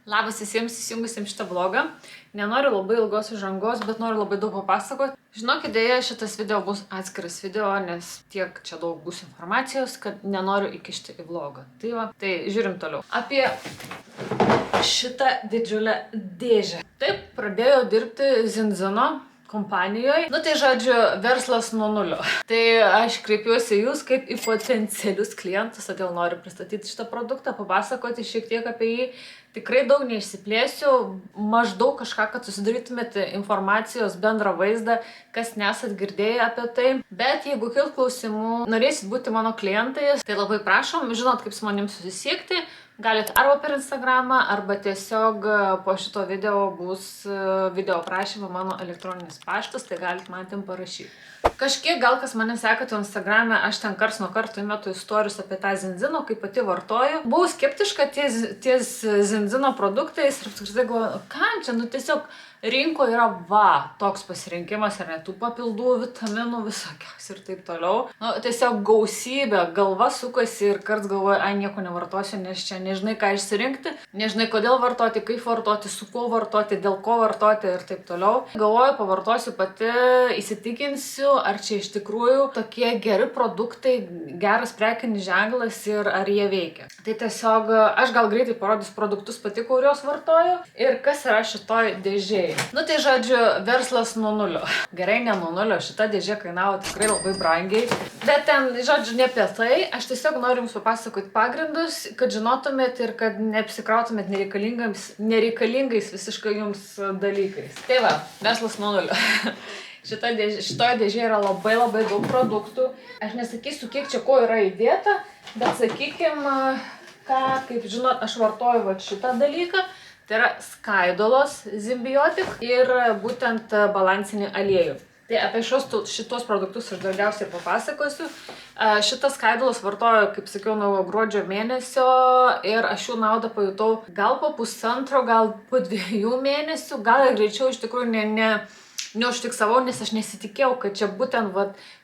Labas visiems įsijungusiems šitą vlogą. Nenoriu labai ilgos įžangos, bet noriu labai daug papasakoti. Žinokit, dėja, šitas video bus atskiras video, nes tiek čia daug bus informacijos, kad nenoriu įkišti į vlogą. Tai žiūrim toliau. Apie šitą didžiulę dėžę. Taip, pradėjau dirbti Zinzino kompanijoje. Tai žodžiu, verslas nuo nulio. Tai aš kreipiuosi jūs kaip į potencialius klientus, todėl noriu pristatyti šitą produktą, papasakoti šiek tiek apie jį. Tikrai daug neišsiplėsiu, maždaug kažką, kad susidarytumėte informacijos bendrą vaizdą, kas nesat girdėję apie tai. Bet jeigu kilt klausimų, norėsit būti mano klientais, tai labai prašom, žinot, kaip su manim susisiekti. Galit arba per Instagramą, arba tiesiog po šito video bus video aprašymo mano elektroninis paštas, tai galit man ten parašyti. Kažkiek gal kas mane sekate Instagram'e, aš ten karts nuo karto įmetu istorijus apie tą Zinzino, kaip pati vartoju. Buvau skeptiška ties Zinzino produktais ir apskritai galvoju, kam čia, tiesiog rinkoje yra toks pasirinkimas, ar ne, tų papildų, vitaminų, visokiausių ir taip toliau. Tiesiog gausybė, galva sukasi ir karts galvoju, nieko nevartosiu, nes čia nežinai, ką išsirinkti, nežinai, kodėl vartoti, kaip vartoti, su kuo vartoti, dėl ko vartoti ir taip toliau. Galvoju, pavartosiu pati, įsitikinsiu, ar čia iš tikrųjų tokie geri produktai, geras prekinis ženklas ir ar jie veikia. Tai tiesiog aš gal greitai parodysiu produktus pati, kuriuos vartoju ir kas yra šitoj dėžėje. Tai žodžiu, verslas nuo nulio. Gerai, ne nuo nulio, šita dėžė kainavo tikrai labai brangiai. Bet ten, žodžiu, ne apie tai, aš tiesiog noriu jums papasakoti pagrindus, kad žinotumėt ir kad neapsikrautumėt nereikalingais visiškai jums dalykais. Tai va, verslas nuo nulio. Šitoje dėžėje yra labai daug produktų. Aš nesakysiu, kiek čia ko yra įdėta, bet sakykime, kaip žinot, aš vartoju šitą dalyką. Tai yra skaidulos Zimbiotik ir būtent balansinį aliejų. Tai apie šitos produktus aš daugiausiai papasakosiu. Šitas skaidulas vartoju, kaip sakiau, nuo gruodžio mėnesio ir aš jų naudą pajutau gal po pusantro, gal po 2 mėnesių, gal ir greičiau iš tikrųjų neužfiksavau, nes aš nesitikėjau, kad čia būtent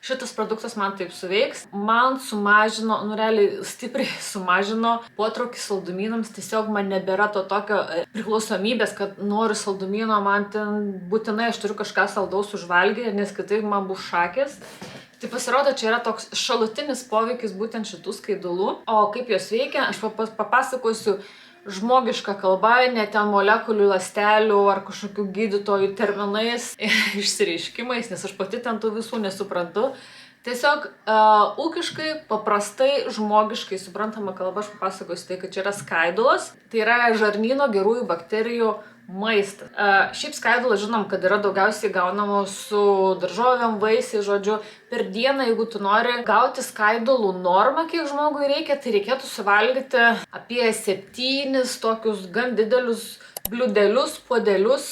šitas produktas man taip suveiks. Man sumažino, realiai stipriai sumažino potraukį saldumynams, tiesiog man nebėra to tokio priklausomybės, kad noriu saldumyno, man ten būtinai aš turiu kažką saldaus užvalgyti, nes kitaip man bus šakės. Tai pasirodo, čia yra toks šalutinis poveikis būtent šitų skaidulų. O kaip jos veikia, aš papasakosiu žmogiška kalba, ne ten molekulių, ląstelių ar kažkokių gydytojų terminais, išsireiškimais, nes aš pati ten tų visų nesuprantu. Tiesiog ūkiškai, paprastai, žmogiškai suprantama kalba aš papasakosiu tai, kad čia yra skaidulos. Tai yra žarnyno gerųjų bakterijų maistas. Šiaip skaidulos žinom, kad yra daugiausiai gaunama su daržovėm, vaisiais, žodžiu, per dieną, jeigu tu nori gauti skaidulų normą, kiek žmogui reikia, tai reikėtų suvalgyti apie 7 tokius gan didelius bliūdelius, puodelius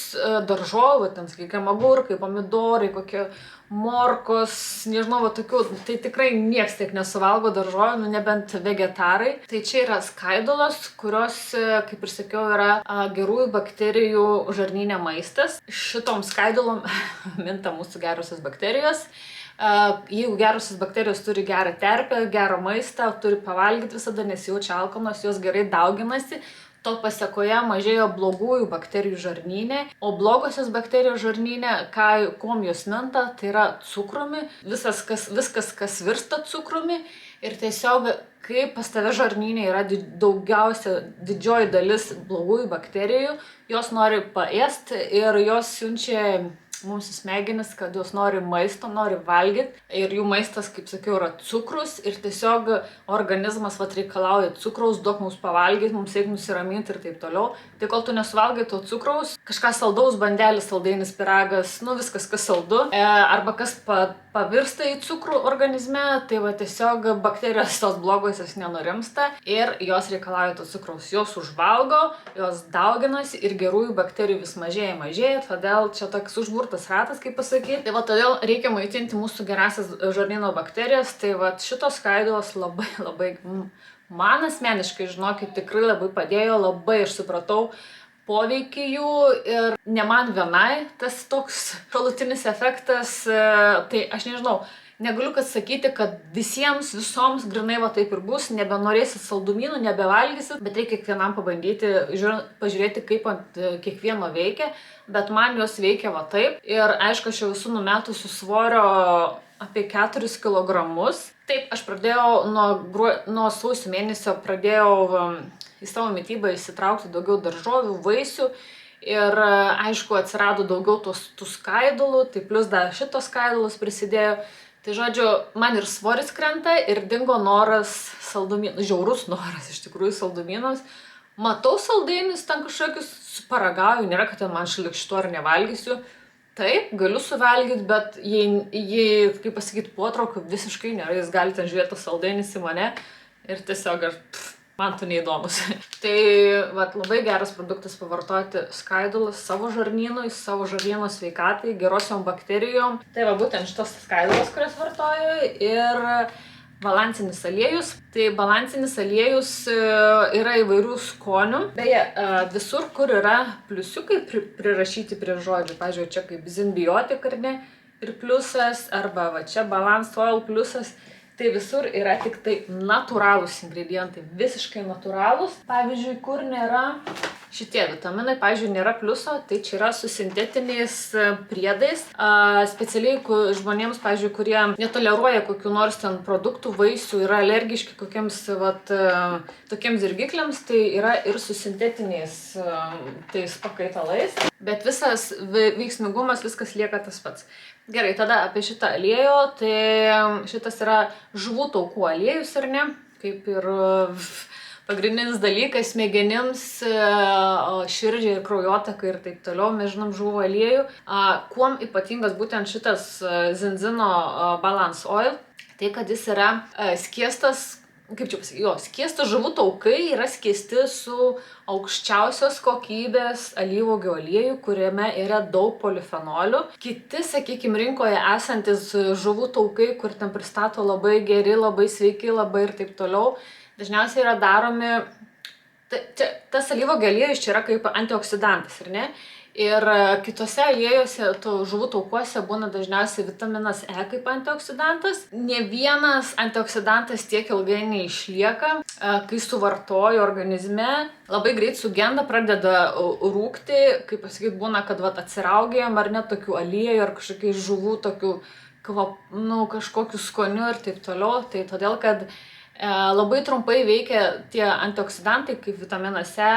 daržovų, ten, sakykime, agurkai, pomidorai, kokie morkos, nežinau, tokių, tai tikrai nieks tiek nesuvalgo daržovių, nebent vegetarai. Tai čia yra skaidulos, kurios, kaip ir sakiau, yra gerųjų bakterijų žarnyne maistas. Šitom skaidulom minta mūsų gerosios bakterijos. Jeigu gerosios bakterijos turi gerą terpę, gerą maistą, turi pavalgyti visada, nesijaučia alkanos, jos gerai dauginasi. To pasekoje mažėjo blogųjų bakterijų žarnyne, o blogosios bakterijos žarnyne, kuom jos minta, tai yra cukrumi, viskas, kas virsta cukrumi ir tiesiog, kai pas tave žarnyne yra didžioji dalis blogųjų bakterijų, jos nori paėsti ir jos siunčia mums į smegenis, kad jos nori maisto, nori valgyti ir jų maistas, kaip sakiau, yra cukrus ir tiesiog organizmas reikalauja cukraus, duok mums pavalgyti, mums reikia nusiraminti ir taip toliau. Tai kol tu nesuvalgai to cukraus, kažką saldaus, bandelis, saldainis, pyragas, viskas, kas saldu, arba kas pavirsta į cukrų organizme, tai tiesiog bakterijos tos blogosios nenurimsta ir jos reikalauja to cukraus. Jos užvalgo, jos dauginasi ir gerųjų bakterijų vis mažėja, todėl čia toks užburtas ratas, kaip pasakyti. Tai todėl reikia maitinti mūsų gerasias žarnyno bakterijas. Tai šitos skaidulos labai man asmeniškai, žinokit, tikrai labai padėjo, labai aš supratau poveikį jų ir ne man vienai tas toks šalutinis efektas, tai aš nežinau, Negaliu sakyti, kad visiems, visoms grinai va taip ir bus, nebenorėsit saldumynų, nebevalgysit, bet reikia kiekvienam pabandyti, pažiūrėti, kaip ant kiekvieno veikia, bet man jos veikia va taip. Ir aišku, aš jau esu numetusiu svorio apie 4 kilogramus. Taip, aš pradėjau nuo sausio mėnesio pradėjau į savo mitybą įsitraukti daugiau daržovių, vaisių. Ir aišku, atsirado daugiau tų skaidulų, tai plus dar šitos skaidulus prisidėjo. Tai žodžiu, man ir svoris krenta ir dingo noras saldumynų, žiaurus noras iš tikrųjų saldumynos. Matau saldainius ten kažkokius, paragauju, nėra, kad ten man šlikštu ar nevalgysiu. Taip, galiu suvalgyti, bet jei kaip pasakyti, potraukio visiškai nėra, jūs galite žiūrėti saldainis į mane ir tiesiog man tu neįdomus. Tai labai geras produktas pavartoti skaidulus savo žarnynui, savo žarnyno sveikatai, gerosiom bakterijom. Tai būtent šitos skaidulos, kurias vartoju, ir balansinis aliejus. Tai balansinis aliejus yra įvairių skonių. Beje, visur, kur yra pliusiukai prirašyti prie žodžių, pavyzdžiui, čia kaip Zinbiotik ar ne, ir pliusas, arba va čia Balance Oil pliusas, tai visur yra tik tai natūralūs ingredientai, visiškai natūralūs. Pavyzdžiui, kur nėra šitie vitaminai, pavyzdžiui, nėra pliuso, tai čia yra su sintetiniais priedais. Specialiai žmonėms, pavyzdžiui, kurie netoleruoja kokių nors ten produktų, vaisių, yra alergiški kokiems tokiems dirgikliams, tai yra ir su sintetiniais tais pakaitalais. Bet visas veiksmingumas, viskas lieka tas pats. Gerai, tada apie šitą aliejų, tai šitas yra žuvų taukų aliejus, ar ne? Kaip ir pagrindinis dalykas smegenims, širdžiai ir kraujotakai ir taip toliau, mes žinom žuvų aliejų. Kuom ypatingas būtent šitas Zinzino Balance Oil, tai kad jis yra skiestas, kaip čia pasakyti, skiestas žuvų taukai yra skiesti su aukščiausios kokybės alyvuogių aliejų, kuriame yra daug polifenolių. Kiti, sakykime, rinkoje esantis žuvų taukai, kur ten pristato labai geri, labai sveiki, labai ir taip toliau, dažniausiai yra daromi, tas alyvuogių aliejus čia yra kaip antioksidantas, ar ne? Ir kitose aliejuose, žuvų taukuose būna dažniausiai vitaminas E kaip antioksidantas. Ne vienas antioksidantas tiek ilgai neišlieka, kai suvartoji organizme, labai greit sugenda, pradeda rūgti, kaip pasakyti, būna, kad atsiraugėjom ar net tokių aliejų ar kažkokių žuvų, tokių kažkokių skonių ir taip toliau. Tai todėl, kad labai trumpai veikia tie antioksidantai kaip vitaminas E,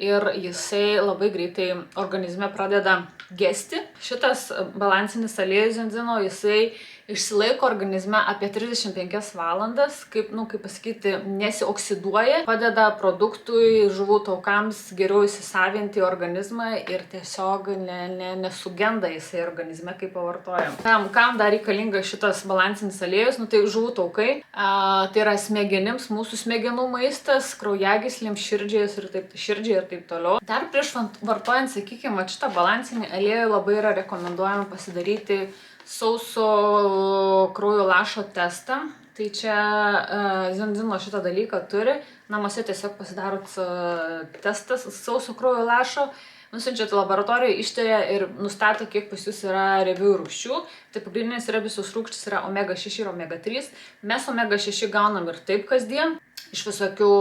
ir jisai labai greitai organizme pradeda gesti. Šitas balansinis aliejus Zinzino, jisai išsilaiko organizme apie 35 valandas, kaip pasakyti, nesioksiduoja, padeda produktui, žuvų taukams geriau įsisavinti organizmą ir tiesiog nesugenda jisai organizme, kaip pavartojam. Kam dar reikalingas šitas balansinis aliejus? Tai žuvų taukai, tai yra smegenims, mūsų smegenų maistas, kraujagyslėms, širdžiai ir taip toliau. Dar prieš vartojant, sakykime, šitą balansinį aliejų labai yra rekomenduojama pasidaryti sauso kraujo lašo testą. Tai čia Zinzino šitą dalyką turi. Namuose tiesiog pasidarot testas sauso kraujo lašo, nusiunčiat laboratorijoje, ištiria ir nustato, kiek pas jūs yra riebiųjų rūgščių. Tai pagrindinės riebiosios rūgštys yra omega 6 ir omega 3. Mes omega 6 gaunam ir taip kasdien, iš visokių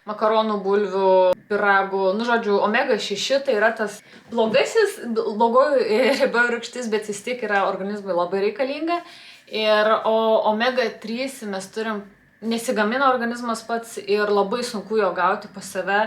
makaronų, bulvių, pyragų. Žodžiu, omega 6 tai yra tas blogoji riebiųjų rūgštis, bet vis tiek yra organizmui labai reikalinga. O omega 3 mes turim, nesigamina organizmas pats ir labai sunku jo gauti pas save.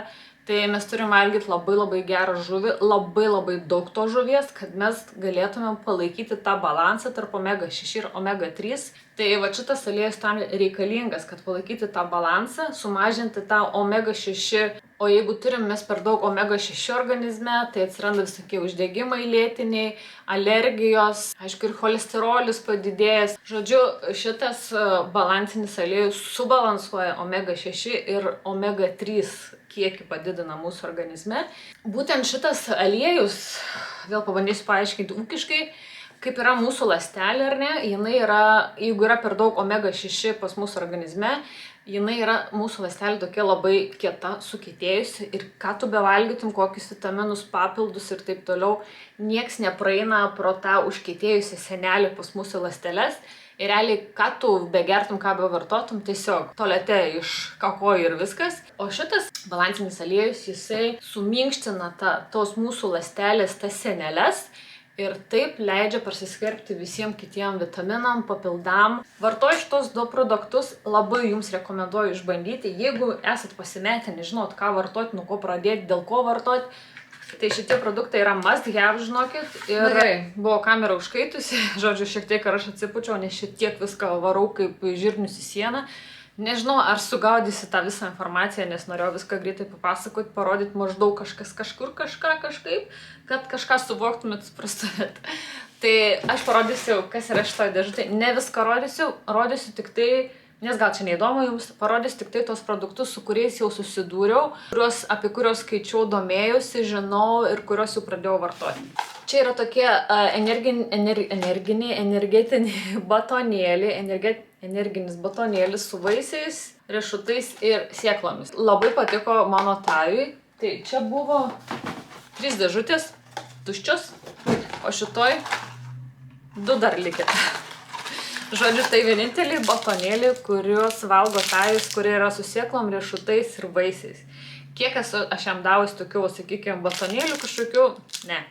Tai mes turim valgyti labai gerą žuvį, labai daug to žuvies, kad mes galėtumėm palaikyti tą balansą tarp omega 6 ir omega 3. Tai šitas aliejus tam reikalingas, kad palaikyti tą balansą, sumažinti tą omega 6. O jeigu turim mes per daug omega 6 organizme, tai atsiranda visokie uždegimai lėtiniai, alergijos, aišku, ir cholesterolis padidėjęs. Žodžiu, šitas balansinis aliejus subalansuoja omega 6 ir omega 3 kiekį padidina mūsų organizme. Būtent šitas aliejus, vėl pabandysiu paaiškinti ūkiškai, kaip yra mūsų ląstelė, ar ne, jinai yra, jeigu yra per daug omega 6 pas mūsų organizme, jinai yra mūsų ląstelė tokia labai kieta, sukietėjusi ir ką tu bevalgytum, kokius vitaminus, papildus ir taip toliau, nieks nepraeina pro tą užkietėjusią sienelę pas mūsų ląsteles Ir realiai, ką tu begertum, ką bevartotum, tiesiog tualete iškakoji ir viskas. O šitas balansinis aliejus, jisai suminkština tos mūsų ląstelės, tas sieneles. Ir taip leidžia persiskverbti visiems kitiem vitaminam, papildam. Vartoju šitos 2 produktus, labai jums rekomenduoju išbandyti. Jeigu esat pasimetę, nežinot, ką vartoti, nuo ko pradėti, dėl ko vartoti, tai šitie produktai yra must have, žinokit. Ir buvo kamera užkaitusi, žodžiu, šiek tiek aš atsipučiau, nes šiek tiek viską varau kaip žirnius į sieną. Nežinau, ar sugaudysi tą visą informaciją, nes norėjau viską greitai papasakoti, parodyti maždaug kažkas kažkur kažkaip, kad kažką suvoktumėt, suprastumėt. Tai aš parodysiu, kas yra šitoje dėžutėje. Ne viską rodysiu tik tai, nes gal čia neįdomu jums, parodysiu tik tai tos produktus, su kuriais jau susidūriau, apie kuriuos skaičiau, domėjausi, žinau ir kuriuos jau pradėjau vartoti. Čia yra tokie energetiniai batonėliai, energinis batonėlis su vaisiais, riešutais ir sėklomis. Labai patiko mano Tajui. Tai čia buvo 3 dėžutės, tuščios, o šitoj 2 dar likę. Žodžiu, tai vieninteliai batonėliai, kuriuos valgo Tajus, kurie yra su sėklom, riešutais ir vaisiais. Kiek aš jam davus tokių, sakykime, batonėlių kažkokių, ne.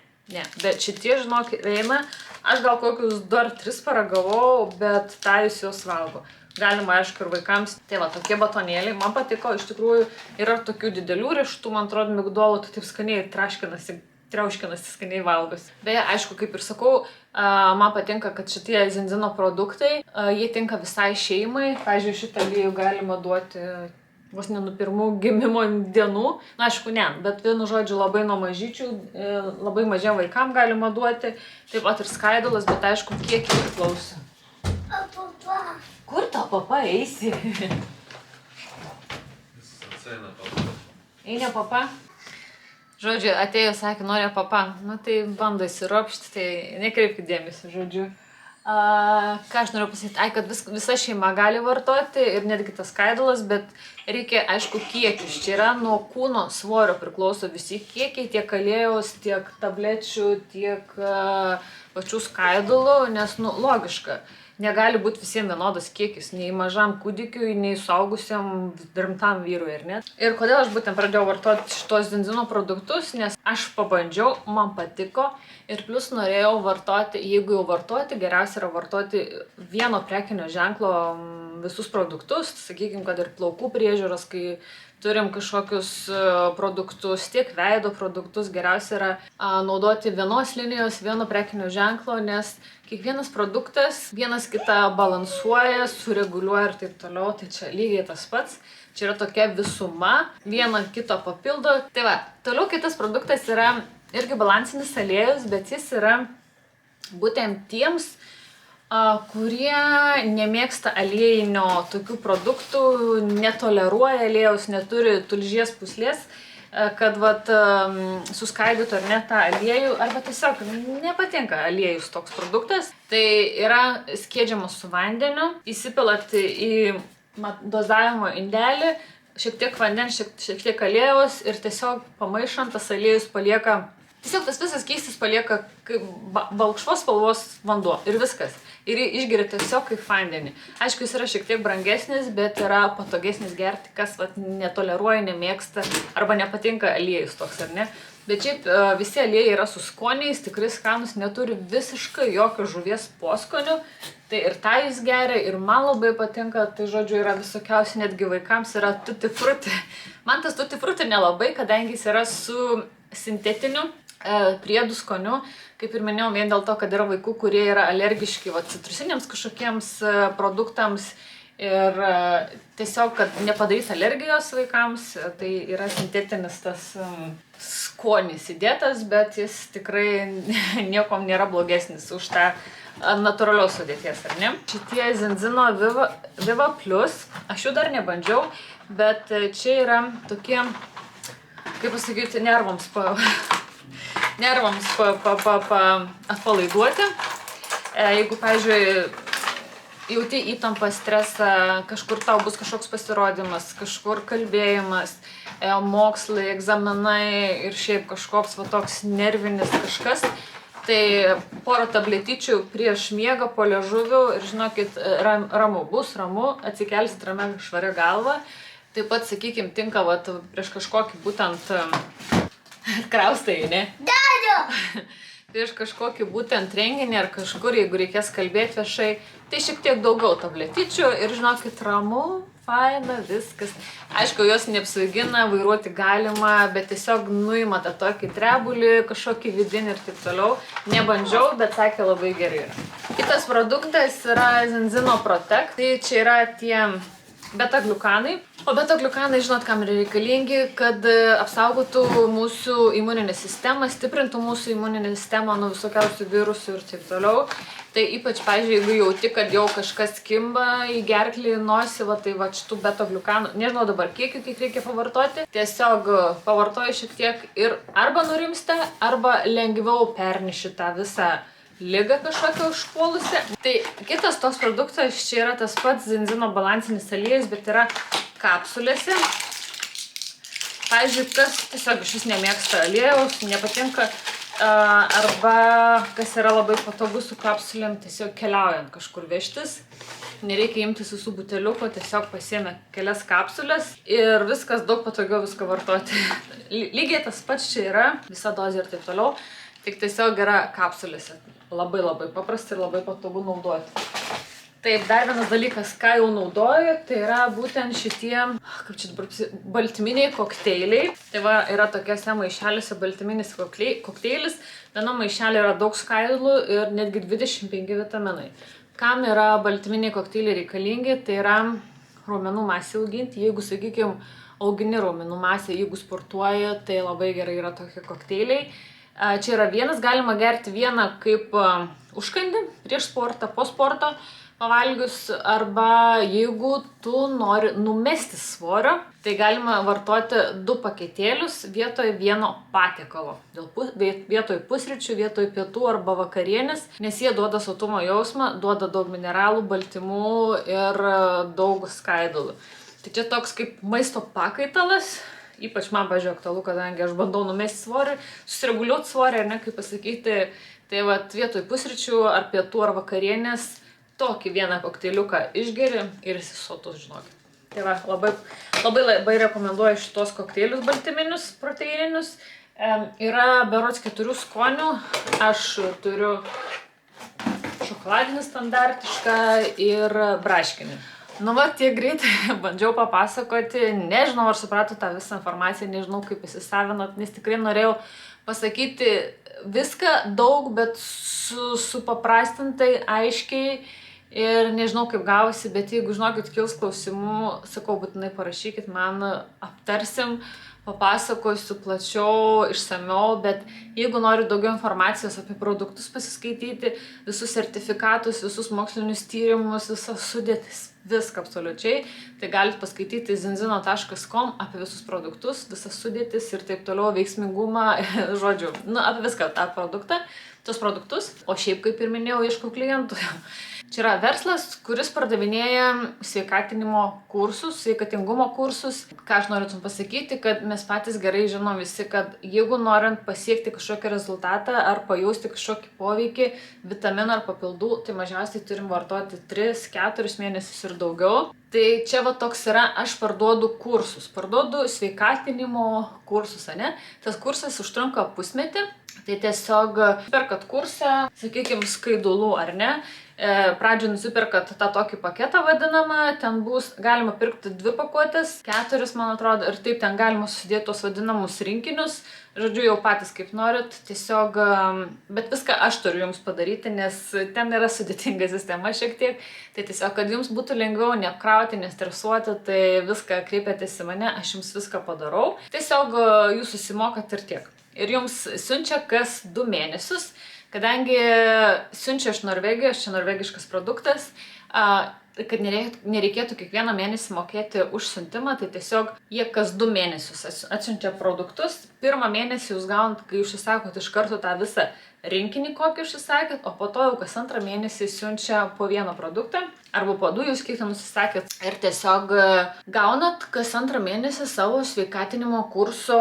Bet šitie, žinok, eina, aš gal kokius 2 ar 3 paragavau, bet Tajus juos valgo. Galima, aišku, ir vaikams. Tai va, tokie batonėliai, man patiko, iš tikrųjų, yra tokių didelių riešutų, man atrodo, migdolų, tai taip skaniai triauškinasi, skaniai valgosi. Beje, aišku, kaip ir sakau, man patinka, kad šitie Zinzino produktai, jie tinka visai šeimai. Pavyzdžiui, šitą aliejų galima duoti vos ne nuo pirmų gimimo dienų. Na, aišku, ne, bet vienu žodžiu labai nuo mažyčių, labai mažiem vaikam galima duoti. Taip pat ir skaidulas, bet aišku, kiek jį priklauso. Papa. Kur tau papa eisi? Eina papa? Žodžiu, atėjo, sakė, norėjo papa. Nu, tai bando įsiropšti, tai nekreipkite dėmesio, žodžiu. Ką aš noriu pasakyti, kad visa šeima gali vartoti ir netgi tas skaidulas, bet reikia, aišku, kiekius. Čia yra nuo kūno svorio priklauso visi kiekiai, tiek aliejaus, tiek tablečių, tiek pačių skaidulų, nes, nu, logiška. Negali būti visiems vienodas kiekis, nei mažam kūdikiui, nei suaugusiam rimtam vyrui, ar ne? Ir kodėl aš būtent pradėjau vartoti šitos Zinzino produktus, nes aš pabandžiau, man patiko ir plus norėjau vartoti, jeigu jau vartoti, geriausia yra vartoti vieno prekinio ženklo visus produktus, sakykime, kad ir plaukų priežiūros, kai turim kažkokius produktus, tiek veido produktus, geriausia yra naudoti vienos linijos, vieno prekinio ženklo, nes kiekvienas produktas vienas kitą balansuoja, sureguliuoja ir taip toliau, tai čia lygiai tas pats. Čia yra tokia visuma, vieną kito papildo. Tai va, toliau kitas produktas yra irgi balansinis aliejus, bet jis yra būtent tiems, kurie nemėgsta aliejinio tokių produktų, netoleruoja aliejaus, neturi tulžies pūslės, kad vat suskaidytų ar ne tą aliejų, arba tiesiog nepatinka aliejus toks produktas. Tai yra skiedžiamas su vandeniu, įsipilat į dozavimo indelį, šiek tiek vandens, šiek tiek aliejaus ir tiesiog pamaišant tas aliejus palieka, tiesiog tas visas keistis palieka kaip balkšvos spalvos vanduo ir viskas. Ir jį išgeria tiesiog kaip vandenį. Aišku, jis yra šiek tiek brangesnis, bet yra patogesnis gerti, kas netoleruoja, nemėgsta arba nepatinka aliejus toks, ar ne? Bet šiaip visi aliejai yra su skoniais, tikrai skanus, neturi visiškai jokio žuvies poskonių. Tai ir tą jis geria, ir man labai patinka, tai žodžiu yra visokiausi, netgi vaikams yra tutti frutti. Man tas tutti frutti nelabai, kadangi jis yra su sintetiniu priedų skoniu, kaip ir minėjau, vien dėl to, kad yra vaikų, kurie yra alergiški citrusiniams kažkokiems produktams ir tiesiog, kad nepadarys alergijos vaikams, tai yra sintetinis tas skonis įdėtas, bet jis tikrai niekom nėra blogesnis už tą natūralios sudėties, ar ne? Šitie Zinzino Viva Plus, aš jų dar nebandžiau, bet čia yra tokie, kaip pasakyti, nervams atpalaiduoti. Jeigu, pavyzdžiui, jauti įtampą, stresą, kažkur tau bus kažkoks pasirodymas, kažkur kalbėjimas, mokslai, egzaminai ir šiaip kažkoks toks nervinis kažkas, Tai porą tabletyčių prieš miegą po liežuviu ir žinokit, ramu bus, ramu, atsikelsit ramia švaria galva. Taip pat, sakykime, tinka vat, prieš kažkokį būtent kraustai, ne? Dadu! Prieš kažkokį būtent renginį ar kažkur, jeigu reikės kalbėti viešai, tai šiek tiek daugiau tabletyčių ir žinokit, ramu, faina, viskas. Aišku, jos neapsvaigina, vairuoti galima, bet tiesiog nuima tą tokį trebulį, kažkokį vidinį ir taip toliau. Nebandžiau, bet sakė labai gerai yra. Kitas produktas yra Zenzino Protect. Tai čia yra tie beta-gliukanai. O beta-gliukanai, žinot, kam yra reikalingi, kad apsaugotų mūsų imuninę sistemą, stiprintų mūsų imuninę sistemą nuo visokiausių virusų ir taip toliau. Tai ypač, pavyzdžiui, jeigu jauti, kad jau kažkas kimba į gerklį, nosį, va, tai va šitų beta-gliukanų, nežinau dabar kiek reikia pavartoti, tiesiog pavartoju šiek tiek ir arba nurimsta, arba lengviau perneši tą visą ligą kažkokią užpuolusią. Tai kitas toks produktas, čia yra tas pats Zenzino balansinis aliejus, bet yra kapsulėse. Pavyzdžiui, kas tiesiog iš vis nemėgsta aliejaus, nepatinka, arba kas yra labai patogu su kapsulėm, tiesiog keliaujant kažkur vežtis. Nereikia imtis visų buteliukų, tiesiog pasiėmė kelias kapsulės ir viskas daug patogiau viską vartoti. Lygiai tas pats čia yra, visa dozė ir taip toliau, tik tiesiog yra kapsulėse. Labai labai paprasta ir labai patogu naudoti. Taip, dar vienas dalykas, ką jau naudoju, tai yra būtent šitie, kaip čia dabar, baltyminiai kokteiliai. Tai va, yra tokiose maišelėse baltyminis kokteilis. Viena maišelė yra daug skaidulų ir netgi 25 vitaminai. Kam yra baltyminiai kokteiliai reikalingi, tai yra raumenų masę auginti. Jeigu, sakykime, augini raumenų masę, jeigu sportuoji, tai labai gerai yra tokie kokteiliai. Čia yra vienas, galima gerti vieną kaip užkandį prieš sportą, po sporto pavalgius, arba jeigu tu nori numesti svorio, tai galima vartoti 2 paketėlius vietoj vieno patiekalo. Vietoj pusryčių, vietoj pietų arba vakarienės, nes jie duoda sotumo jausmą, duoda daug mineralų, baltymų ir daug skaidulų. Tai čia toks kaip maisto pakaitalas. Ypač man, pažiūrėjau, aktualu, kadangi aš bandau numesti svorį, susireguliuoti svorį, ar ne, kaip pasakyti, tai vat vietoj pusryčių ar pietų ar vakarienės tokį vieną kokteiliuką išgeri ir esi sotus, žinokit. Tai va, labai rekomenduoju šitos kokteilius baltyminius, proteininius. Yra berods 4 skonių, aš turiu šokoladinį standartišką ir braškinį. Nu va, tiek greitai bandžiau papasakoti, nežinau, ar suprato tą visą informaciją, nežinau, kaip įsisavinot, nes tikrai norėjau pasakyti viską daug, bet supaprastintai, aiškiai ir nežinau, kaip gausi, bet jeigu žinokit, kils klausimų, sakau, būtinai parašykit man, aptarsim, papasakosiu plačiau, išsamiau, bet jeigu nori daugiau informacijos apie produktus pasiskaityti, visus sertifikatus, visus mokslinius tyrimus, visas sudėtis, viską absoliučiai, tai galite paskaityti zenzino.com apie visus produktus, visas sudėtis ir taip toliau, veiksmingumą, žodžiu, nu, apie viską tą produktą, tos produktus, o šiaip, kaip ir minėjau, ieškau klientų. Čia yra verslas, kuris pardavinėja sveikatinimo kursus, sveikatingumo kursus. Ką aš noriu pasakyti, kad mes patys gerai žinom visi, kad jeigu norint pasiekti kažkokį rezultatą ar pajausti kažkokį poveikį, vitaminą ar papildų, tai mažiausiai turim vartoti 3-4 mėnesius ir daugiau. Tai čia va toks yra, aš parduodu kursus, parduodu sveikatinimo kursus, ne? Tas kursas užtrunka pusmetį, tai tiesiog perkat kursą, sakykime, skaidulų ar ne, pradžioje nusipirkat tą tokį paketą vadinamą, ten bus galima pirkti 2 pakuotės, 4 man atrodo, ir taip ten galima susidėti tos vadinamus rinkinius, žodžiu, jau patys kaip norit, tiesiog, bet viską aš turiu jums padaryti, nes ten yra sudėtinga sistema šiek tiek, tai tiesiog, kad jums būtų lengviau neapkrauti, nestresuoti, tai viską kreipiatės į mane, aš jums viską padarau, tiesiog jūs susimokat ir tiek. Ir jums siunčia kas 2 mėnesius, kadangi siunčia iš Norvegijos, čia norvegiškas produktas, kad nereikėtų kiekvieną mėnesį mokėti už siuntimą, tai tiesiog jie kas 2 mėnesius atsiunčia produktus. 1 mėnesį jūs gaunat, kai užsisakot iš karto tą visą rinkinį, kokį užsisakėt, o po to jau kas 2 mėnesį siunčia po 1 produktą. arba po 2 jūs kiek ten nusisakėt. Ir tiesiog gaunat kas 2 mėnesį savo sveikatinimo kurso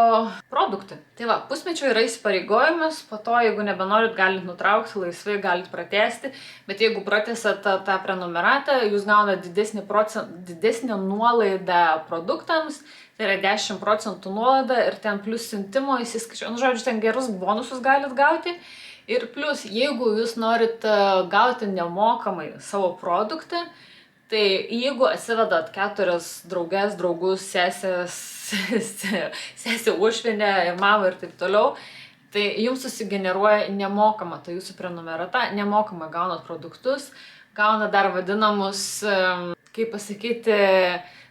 produktą. Tai va, pusmečio yra įsipareigojimas, po to, jeigu nebenorit, galit nutraukti, laisvai galit pratęsti, bet jeigu pratęsat tą prenumeratą, jūs gaunat didesnę nuolaidą produktams, tai yra 10% nuolaida ir ten plus siuntimo įsiskaičiuoja. Nu, žodžiu, ten gerus bonusus galit gauti. Ir plus, jeigu jūs norit gauti nemokamai savo produktą, tai jeigu atsivedat 4 draugės, draugus, sesę uošvienę ir mamą ir taip toliau, tai jums susigeneruoja nemokama, tai jūsų prenumerata, nemokamai gaunat produktus, gaunat dar vadinamus, kaip pasakyti,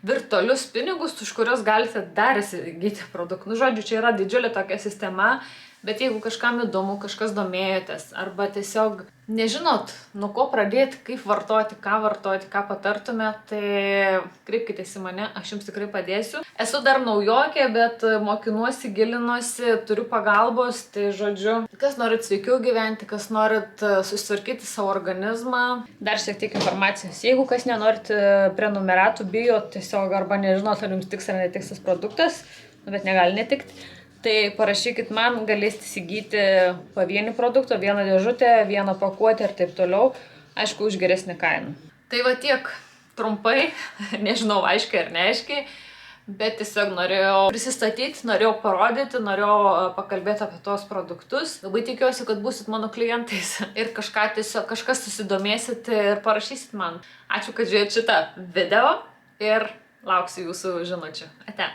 virtualius pinigus, už kurios galite dar įsigyti produktų. Nu, žodžiu, čia yra didžiulė tokia sistema. Bet jeigu kažkam įdomu, kažkas domėjotės, arba tiesiog nežinot, nuo ko pradėti, kaip vartoti, ką patartume, tai kreipkitės į mane, aš jums tikrai padėsiu. Esu dar naujokė, bet mokinuosi, gilinuosi, turiu pagalbos, tai žodžiu, kas norit sveikiau gyventi, kas norit susitvarkyti savo organizmą. Dar šiek tiek informacijos. Jeigu kas nenorit prenumeratų, bijot tiesiog arba nežinot, ar jums tiks ar netiks tas produktas, bet negali netikti. Tai parašykit man, galėsite įsigyti pavienį produktą, vieną dėžutę, vieną pakuotę ir taip toliau, aišku, už geresnį kainą. Tai va tiek trumpai, nežinau, aiškiai ar neaiškiai, bet tiesiog norėjau prisistatyti, norėjau parodyti, norėjau pakalbėti apie tos produktus. Labai tikiuosi, kad būsit mano klientais ir kažkas susidomėsit ir parašysit man. Ačiū, kad žiūrėjot šitą video ir lauksiu jūsų žinučių. Ate.